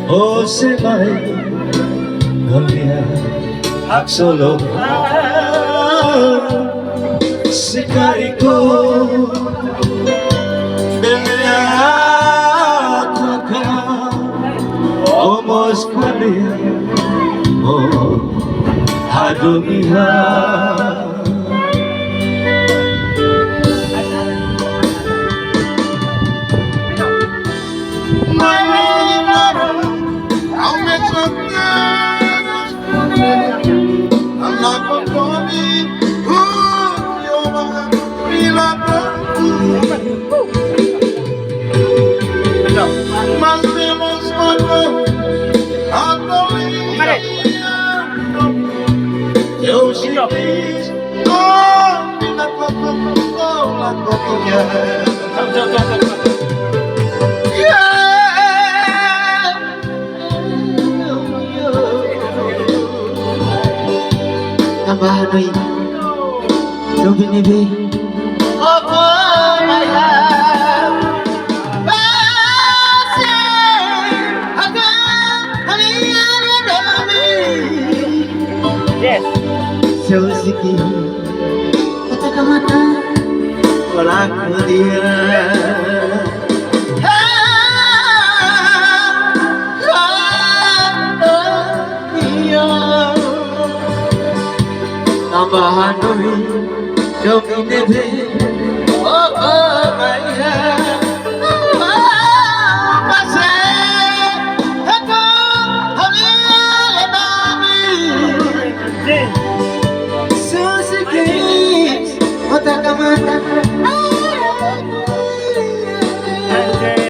O se mai cambia solo se caricó delle acque como escuela o adomia eu fiz na Tambahan mo yun. Yung binibig. Opo, my love. Basi, hanggang halina namin. Yes. So, sige. Kata ka mata. Wala ko diyan. Tambahan mo yung binibig. Oh, my love. Kasi ito halina namin. Susikip, mata ka mata.